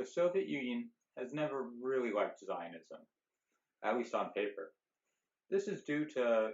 The Soviet Union has never really liked Zionism, at least on paper. This is due to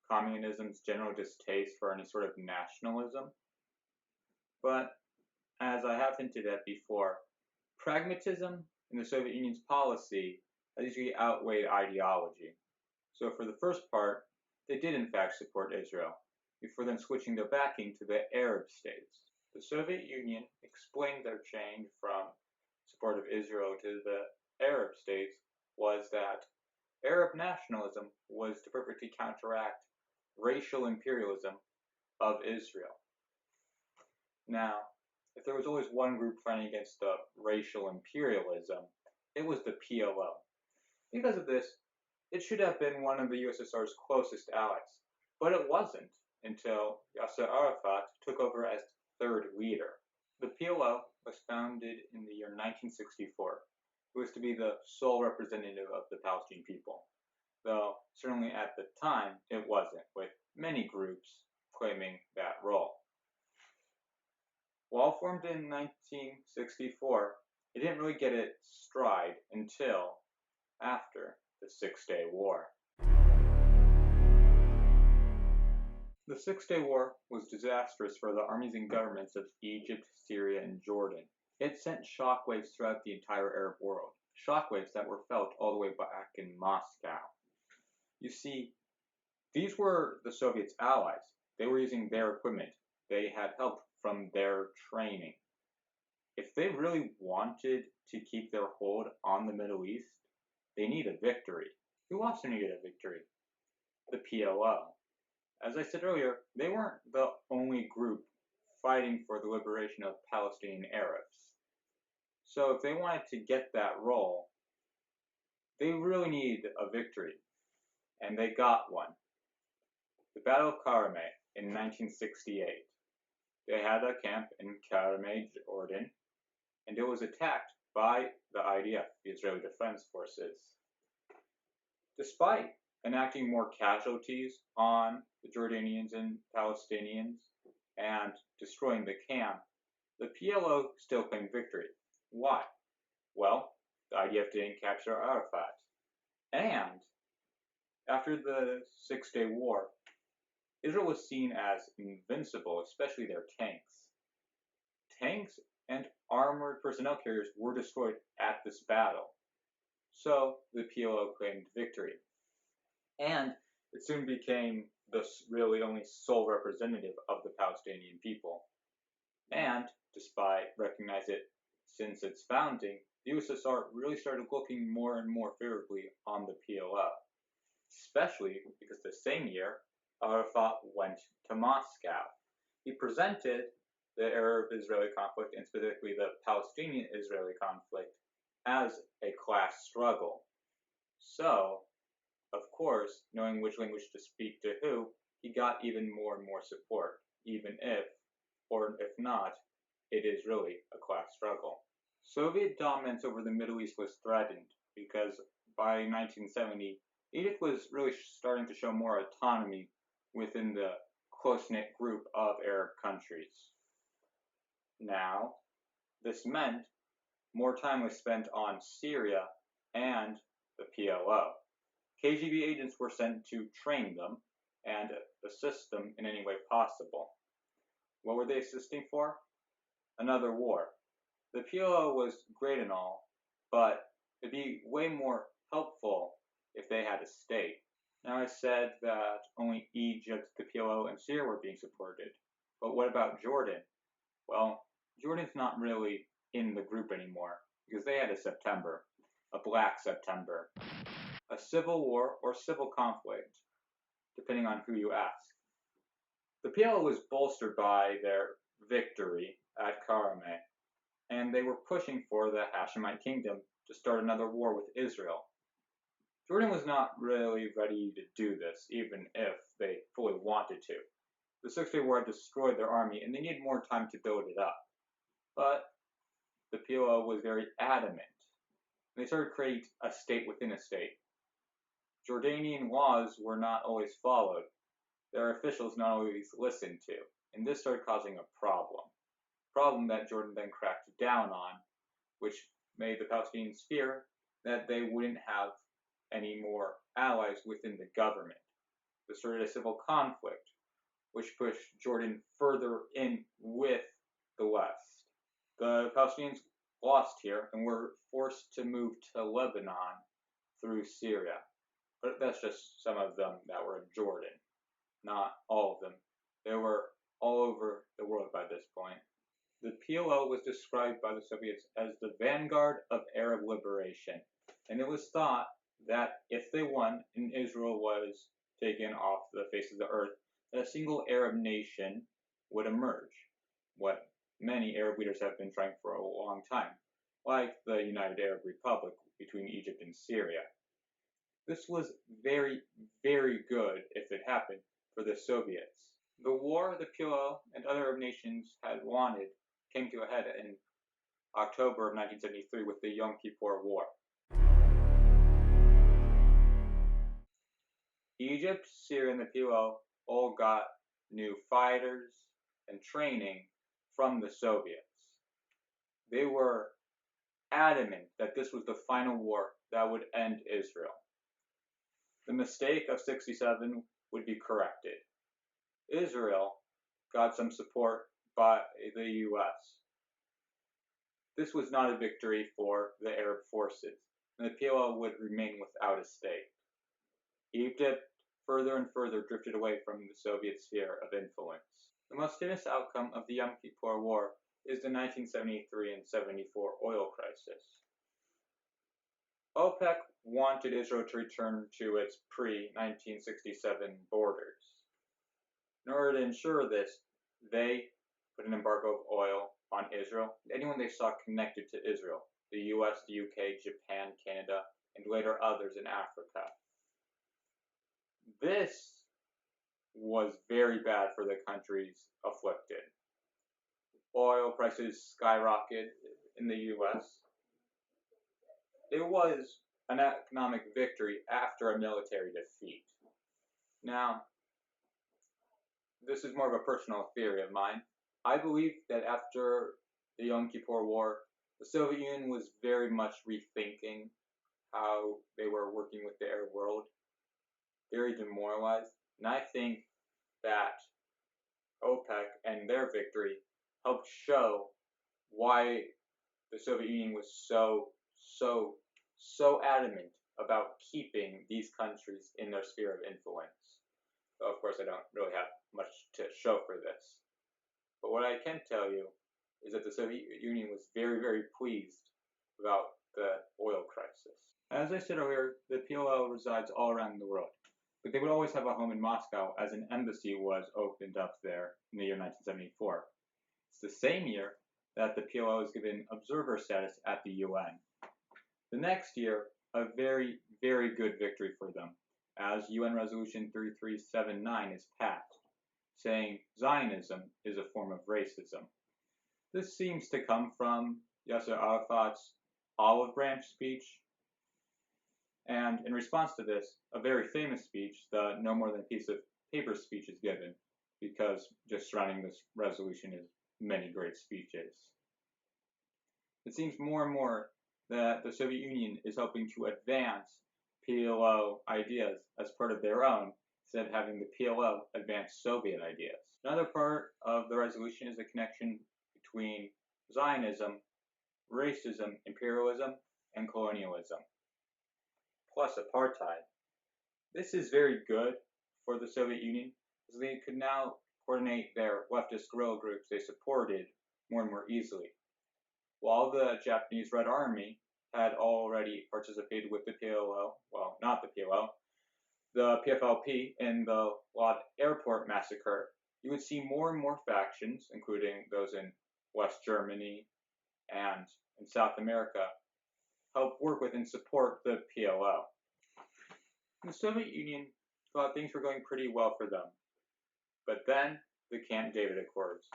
communism's general distaste for any sort of nationalism, but as I have hinted at before, pragmatism in the Soviet Union's policy has usually outweighed ideology. So for the first part, they did in fact support Israel, before then switching their backing to the Arab states. The Soviet Union explained their change from support of Israel to the Arab states was that Arab nationalism was to perfectly counteract racial imperialism of Israel. Now, if there was always one group fighting against the racial imperialism, it was the PLO. Because of this, it should have been one of the USSR's closest allies, but it wasn't until Yasser Arafat took over as third leader. The PLO was founded in the year 1964. It was to be the sole representative of the Palestinian people, though certainly at the time it wasn't, with many groups claiming that role. While formed in 1964, it didn't really get its stride until after the Six-Day War. The Six-Day War was disastrous for the armies and governments of Egypt, Syria, and Jordan. It sent shockwaves throughout the entire Arab world, shockwaves that were felt all the way back in Moscow. You see, these were the Soviets' allies. They were using their equipment. They had help from their training. If they really wanted to keep their hold on the Middle East, they need a victory. Who also needed a victory? The PLO. As I said earlier, they weren't the only group fighting for the liberation of Palestinian Arabs. So if they wanted to get that role, they really needed a victory, and they got one. The Battle of Karame in 1968. They had a camp in Karame, Jordan, and it was attacked by the IDF, the Israeli Defense Forces. Despite enacting more casualties on the Jordanians and Palestinians and destroying the camp, the PLO still claimed victory. Why? Well, the IDF didn't capture Arafat. And after the Six-Day War, Israel was seen as invincible, especially their tanks. Tanks and armored personnel carriers were destroyed at this battle. So the PLO claimed victory. And it soon became the really only sole representative of the Palestinian people. And, despite recognizing it since its founding, the USSR really started looking more and more favorably on the PLO. Especially because the same year, Arafat went to Moscow. He presented the Arab-Israeli conflict, and specifically the Palestinian-Israeli conflict, as a class struggle. So, of course, knowing which language to speak to who, he got even more and more support, even if, or if not, it is really a class struggle. Soviet dominance over the Middle East was threatened because by 1970, Egypt was really starting to show more autonomy within the close-knit group of Arab countries. Now, this meant more time was spent on Syria and the PLO. KGB agents were sent to train them and assist them in any way possible. What were they assisting for? Another war. The PLO was great and all, but it'd be way more helpful if they had a state. Now I said that only Egypt, the PLO, and Syria were being supported. But what about Jordan? Well, Jordan's not really in the group anymore because they had a September, a Black September, a civil war or civil conflict, depending on who you ask. The PLO was bolstered by their victory at Karame, and they were pushing for the Hashemite kingdom to start another war with Israel. Jordan was not really ready to do this, even if they fully wanted to. The Six-Day War had destroyed their army, and they needed more time to build it up. But the PLO was very adamant. They started creating a state within a state. Jordanian laws were not always followed. Their officials not always listened to, and this started causing a problem. Problem that Jordan then cracked down on, which made the Palestinians fear that they wouldn't have any more allies within the government. This started a civil conflict, which pushed Jordan further in with the West. The Palestinians lost here and were forced to move to Lebanon through Syria. But that's just some of them that were in Jordan, not all of them. They were all over the world by this point. The PLO was described by the Soviets as the vanguard of Arab liberation, and it was thought that if they won and Israel was taken off the face of the earth, that a single Arab nation would emerge, what many Arab leaders have been trying for a long time, like the United Arab Republic between Egypt and Syria. This was very, very good if it happened for the Soviets. The war the PLO and other Arab nations had wanted came to a head in October of 1973 with the Yom Kippur War. Egypt, Syria, and the PLO all got new fighters and training from the Soviets. They were adamant that this was the final war that would end Israel. The mistake of '67 would be corrected. Israel got some support by the US. This was not a victory for the Arab forces, and the PLO would remain without a state. Egypt further and further drifted away from the Soviet sphere of influence. The most famous outcome of the Yom Kippur War is the 1973 and 74 oil crisis. OPEC wanted Israel to return to its pre-1967 borders. In order to ensure this, they put an embargo of oil on Israel and anyone they saw connected to Israel, the US, the UK, Japan, Canada, and later others in Africa. This was very bad for the countries afflicted. Oil prices skyrocketed in the US. It was an economic victory after a military defeat. Now, this is more of a personal theory of mine. I believe that after the Yom Kippur War, the Soviet Union was very much rethinking how they were working with the Arab world, very demoralized, and I think that OPEC and their victory helped show why the Soviet Union was so adamant about keeping these countries in their sphere of influence. So of course, I don't really have much to show for this. But what I can tell you is that the Soviet Union was very, very pleased about the oil crisis. As I said earlier, the PLO resides all around the world, but they would always have a home in Moscow as an embassy was opened up there in the year 1974. It's the same year that the PLO is given observer status at the UN. The next year, a very, very good victory for them, as UN Resolution 3379 is passed, saying Zionism is a form of racism. This seems to come from Yasser Arafat's olive branch speech, and in response to this, a very famous speech, the No More Than a Piece of Paper speech, is given, because just surrounding this resolution is many great speeches. It seems more and more that the Soviet Union is helping to advance PLO ideas as part of their own, instead of having the PLO advance Soviet ideas. Another part of the resolution is the connection between Zionism, racism, imperialism, and colonialism, plus apartheid. This is very good for the Soviet Union, as they could now coordinate their leftist guerrilla groups they supported more and more easily. While the Japanese Red Army had already participated with the PLO, well, not the PLO, the PFLP in the Lod Airport massacre, you would see more and more factions, including those in West Germany and in South America, help work with and support the PLO. The Soviet Union thought things were going pretty well for them. But then, the Camp David Accords.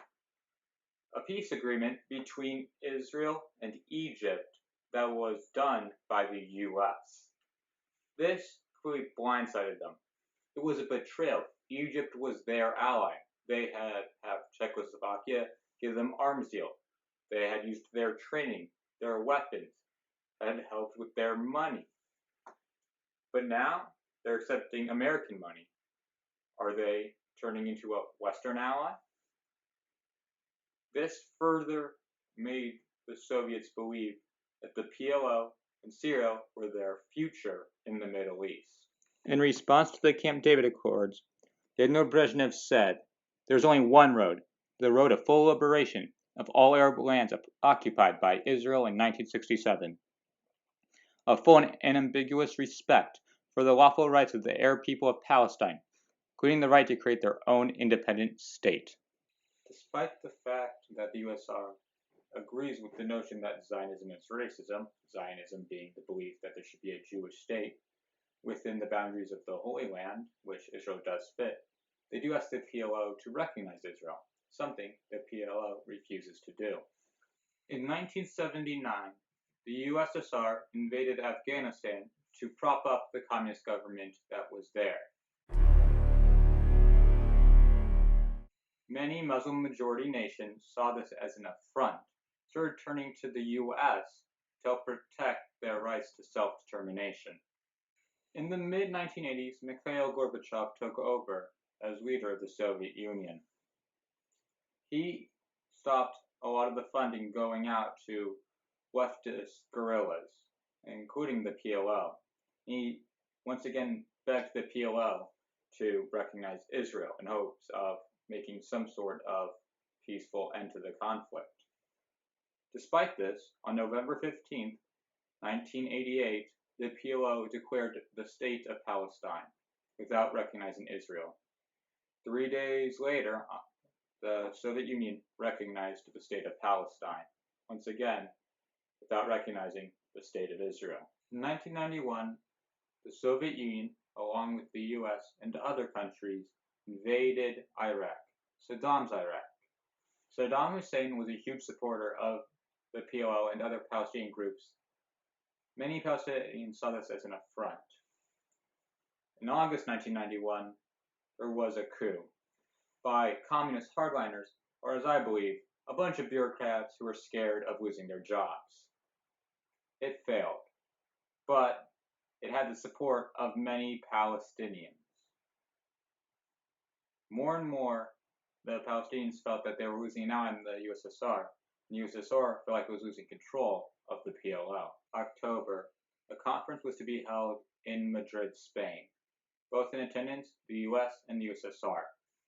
A peace agreement between Israel and Egypt that was done by the US. This completely blindsided them. It was a betrayal. Egypt was their ally. They had Czechoslovakia give them arms deal. They had used their training, their weapons. had helped with their money. But now they're accepting American money. Are they turning into a Western ally? This further made the Soviets believe that the PLO and Syria were their future in the Middle East. In response to the Camp David Accords, General Brezhnev said, "There's only one road, the road of full liberation of all Arab lands occupied by Israel in 1967. A full and unambiguous respect for the lawful rights of the Arab people of Palestine, including the right to create their own independent state." Despite the fact that the USSR agrees with the notion that Zionism is racism, Zionism being the belief that there should be a Jewish state within the boundaries of the Holy Land, which Israel does fit, they do ask the PLO to recognize Israel, something the PLO refuses to do. In 1979, the USSR invaded Afghanistan to prop up the communist government that was there. Many Muslim-majority nations saw this as an affront, started turning to the U.S. to help protect their rights to self-determination. In the mid-1980s, Mikhail Gorbachev took over as leader of the Soviet Union. He stopped a lot of the funding going out to leftist guerrillas, including the PLO. He once again begged the PLO to recognize Israel in hopes of making some sort of peaceful end to the conflict. Despite this, on November 15, 1988, the PLO declared the state of Palestine without recognizing Israel. 3 days later, the Soviet Union recognized the state of Palestine, once again without recognizing the state of Israel. In 1991, the Soviet Union, along with the US and other countries, invaded Iraq, Saddam's Iraq. Saddam Hussein was a huge supporter of the PLO and other Palestinian groups. Many Palestinians saw this as an affront. In August 1991, there was a coup by communist hardliners, or as I believe, a bunch of bureaucrats who were scared of losing their jobs. It failed, but it had the support of many Palestinians. More and more, the Palestinians felt that they were losing an ally in the USSR, and the USSR felt like it was losing control of the PLO. October, a conference was to be held in Madrid, Spain, both in attendance the US and the USSR,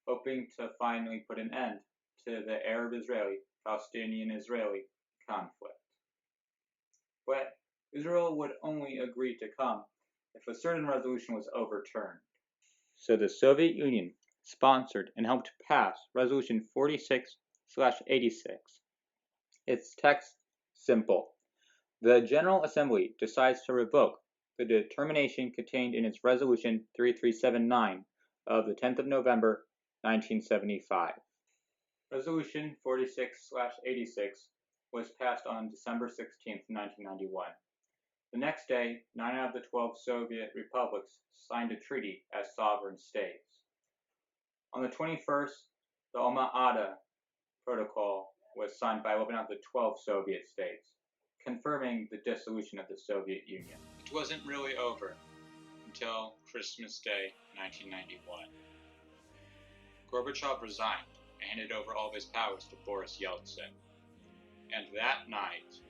hoping to finally put an end to the Arab-Israeli, Palestinian-Israeli conflict. But Israel would only agree to come if a certain resolution was overturned. So the Soviet Union sponsored and helped pass Resolution 46/86. Its text simple. The General Assembly decides to revoke the determination contained in its Resolution 3379 of the 10th of November, 1975. Resolution 46/86 was passed on December 16, 1991. The next day, 9 out of the 12 Soviet republics signed a treaty as sovereign states. On the 21st, the Alma-Ata Protocol was signed by 11 out of the 12 Soviet states, confirming the dissolution of the Soviet Union. It wasn't really over until Christmas Day, 1991. Gorbachev resigned and handed over all of his powers to Boris Yeltsin. And that night,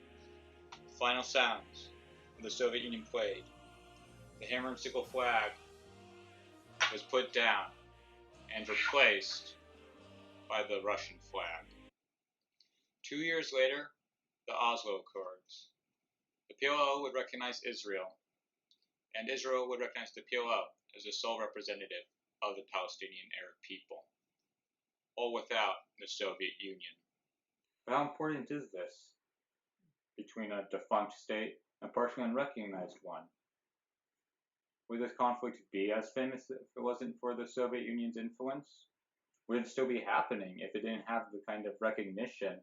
the final sounds of the Soviet Union played. The hammer and sickle flag was put down and replaced by the Russian flag. 2 years later, the Oslo Accords. The PLO would recognize Israel, and Israel would recognize the PLO as the sole representative of the Palestinian Arab people, all without the Soviet Union. But how important is this between a defunct state and a partially unrecognized one? Would this conflict be as famous if it wasn't for the Soviet Union's influence? Would it still be happening if it didn't have the kind of recognition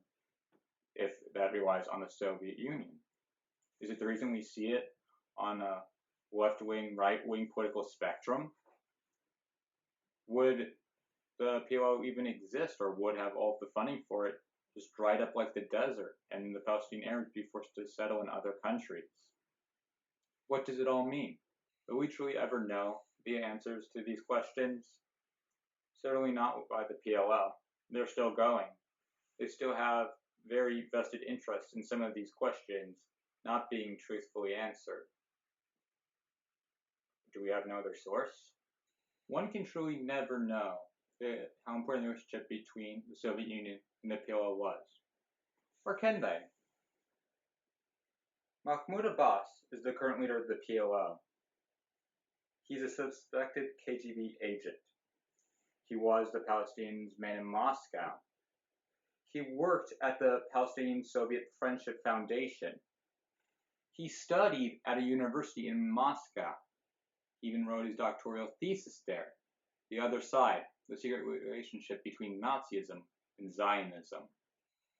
if that relies on the Soviet Union? Is it the reason we see it on a left-wing, right-wing political spectrum? Would the PLO even exist, or would have all of the funding for it just dried up like the desert, and the Palestinian Arabs be forced to settle in other countries. What does it all mean? Will we truly ever know the answers to these questions? Certainly not by the PLO. They're still going. They still have very vested interest in some of these questions not being truthfully answered. Do we have no other source? One can truly never know how important the relationship between the Soviet Union and the PLO was. Or can they? Mahmoud Abbas is the current leader of the PLO. He's a suspected KGB agent. He was the Palestinians' man in Moscow. He worked at the Palestinian-Soviet Friendship Foundation. He studied at a university in Moscow. He even wrote his doctoral thesis there. The Other Side, the secret relationship between Nazism and Zionism.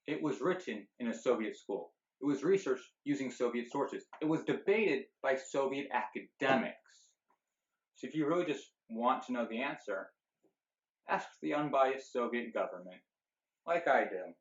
It was written in a Soviet school. It was researched using Soviet sources. It was debated by Soviet academics. So if you really just want to know the answer, ask the unbiased Soviet government, like I do.